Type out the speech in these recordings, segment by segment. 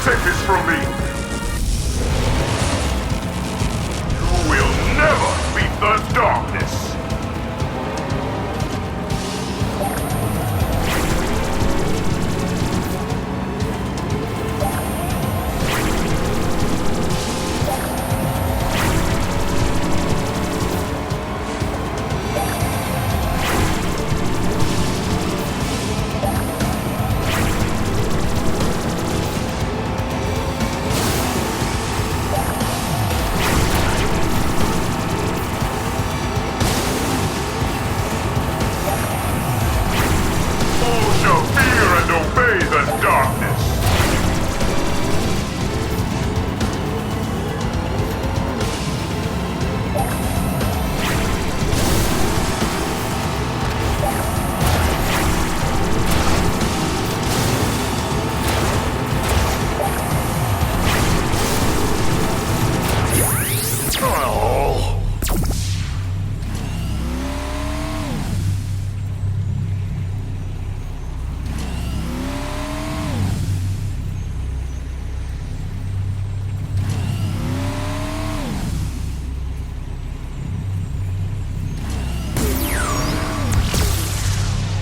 take this from me! You will never beat the darkness!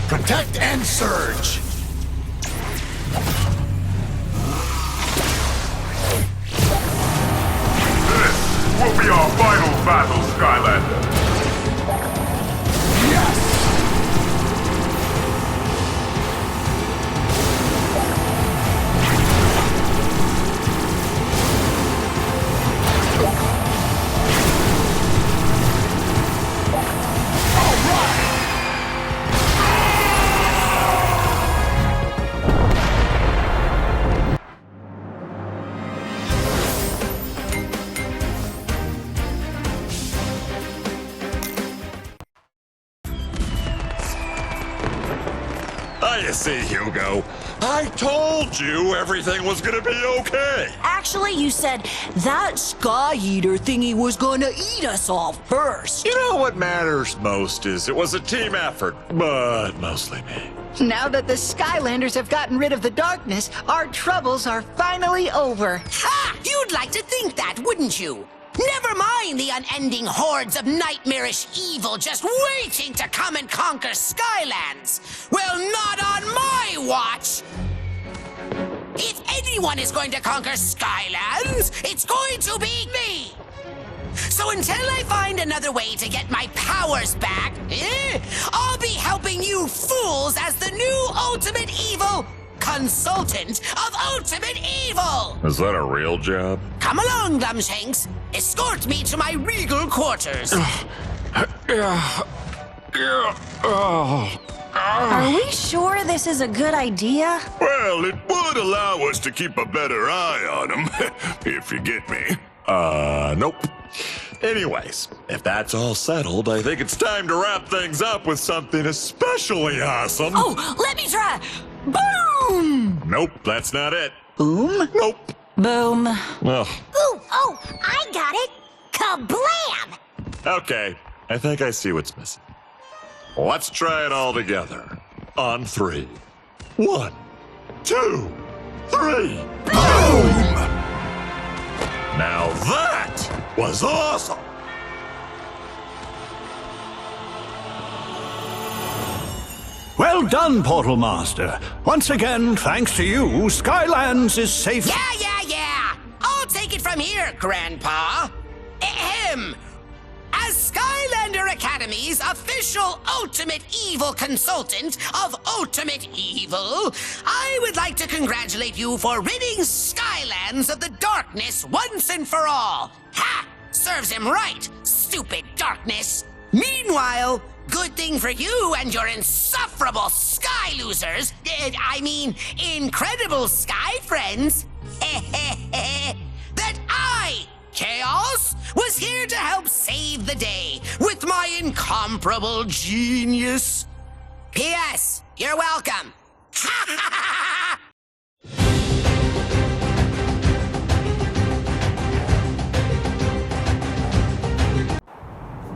Protect and surge! This will be our final battle, Skylander! Yes! You see, Hugo, I told you everything was gonna be okay. Actually, you said that Sky Eater thingy was gonna eat us all first. You know what matters most is it was a team effort, but mostly me. Now that the Skylanders have gotten rid of the darkness, our troubles are finally over. Ha! You'd like to think that, wouldn't you? Never mind the unending hordes of nightmarish evil just waiting to come and conquer Skylands. Well, not on my watch! If anyone is going to conquer Skylands, it's going to be me! So until I find another way to get my powers back, I'll be helping you fools as the new ultimate evil consultant of ultimate evil! Is that a real job? Come along, Glumshanks. Escort me to my regal quarters. Are we sure this is a good idea? Well, it would allow us to keep a better eye on them, if you get me. Nope. Anyways, if that's all settled, I think it's time to wrap things up with something especially awesome. Oh, let me try. Boom! Nope, that's not it. Boom? Nope. Boom. Ugh. Ooh, oh, I got it! Kablam! Okay, I think I see what's missing. Let's try it all together. On 3. 1, 2, 3. Boom! Now that was awesome! Well done, Portal Master. Once again, thanks to you, Skylands is safe. Yeah! I'll take it from here, Grandpa. Ahem. As Skylander Academy's official ultimate evil consultant of ultimate evil, I would like to congratulate you for ridding Skylands of the darkness once and for all. Ha! Serves him right, stupid darkness. Meanwhile, good thing for you and your insufferable sky losers, incredible sky friends, that I, Chaos, was here to help save the day with my incomparable genius. P.S. You're welcome.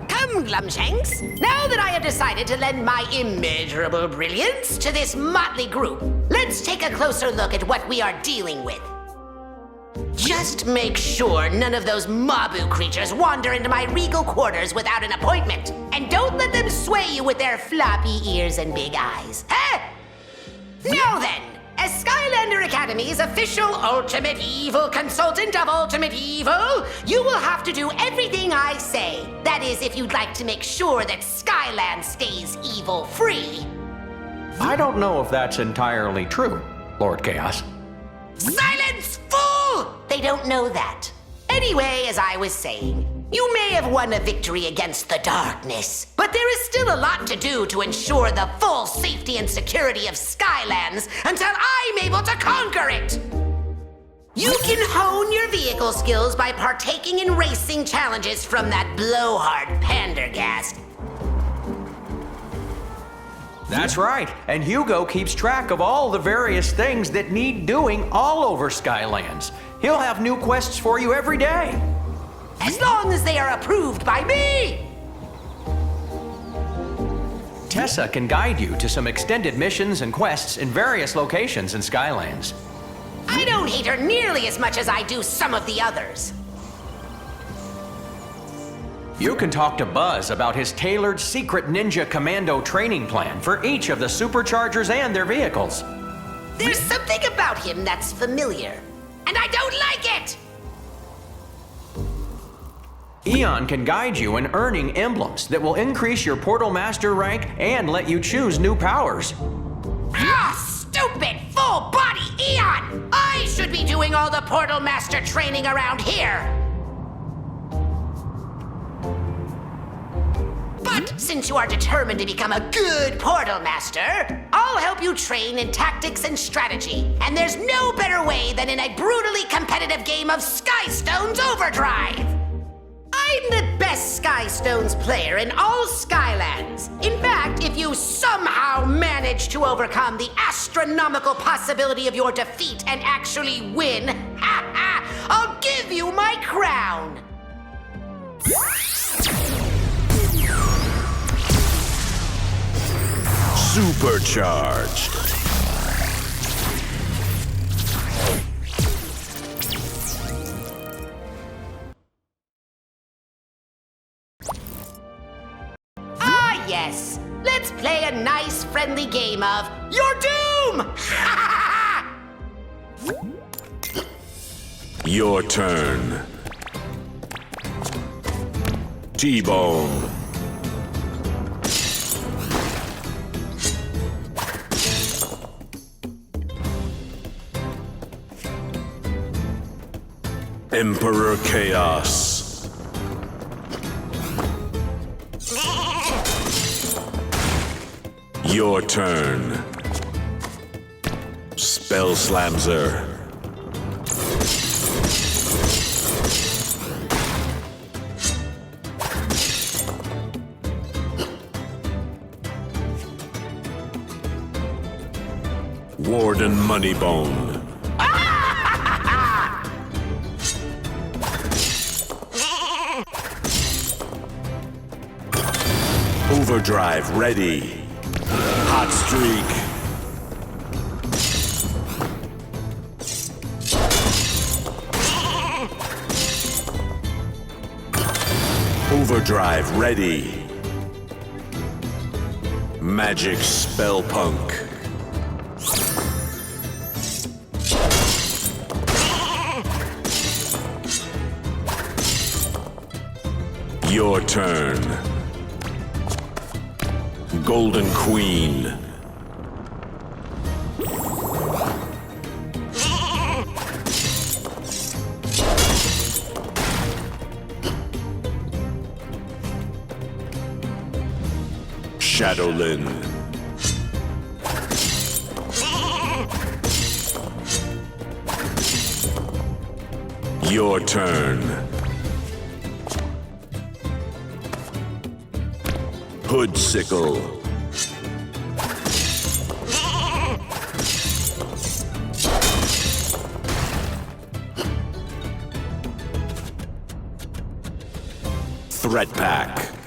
Come, Glumshanks. Now that I have decided to lend my immeasurable brilliance to this motley group, let's take a closer look at what we are dealing with. Just make sure none of those Mabu creatures wander into my regal quarters without an appointment. And don't let them sway you with their floppy ears and big eyes. Huh? Now then, as Skylander Academy's official Ultimate Evil Consultant of Ultimate Evil, you will have to do everything I say. That is, if you'd like to make sure that Skyland stays evil-free. I don't know if that's entirely true, Lord Chaos. Silence, fool! They don't know that. Anyway, as I was saying, you may have won a victory against the darkness, but there is still a lot to do to ensure the full safety and security of Skylands until I'm able to conquer it. You can hone your vehicle skills by partaking in racing challenges from that blowhard Pendergast. That's right, and Hugo keeps track of all the various things that need doing all over Skylands. He'll have new quests for you every day. As long as they are approved by me! Tessa can guide you to some extended missions and quests in various locations in Skylands. I don't hate her nearly as much as I do some of the others. You can talk to Buzz about his tailored secret ninja commando training plan for each of the superchargers and their vehicles. There's something about him that's familiar, and I don't like it! Eon can guide you in earning emblems that will increase your Portal Master rank and let you choose new powers. Ah, stupid full-body Eon! I should be doing all the Portal Master training around here! But since you are determined to become a good Portal Master, I'll help you train in tactics and strategy. And there's no better way than in a brutally competitive game of Skystones Overdrive! I'm the best Skystones player in all Skylands. In fact, if you somehow manage to overcome the astronomical possibility of your defeat and actually win, I'll give you my crown! Supercharged. Ah, yes. Let's play a nice, friendly game of Your Doom! Your turn. T-Bone. Emperor Chaos. Your turn. Spell Slamzer. Warden Moneybone. Overdrive ready. Hot streak. Overdrive ready. Magic spell punk. Your turn. Golden Queen. Shadowlin. Your turn. Hoodsicle. Threat Pack.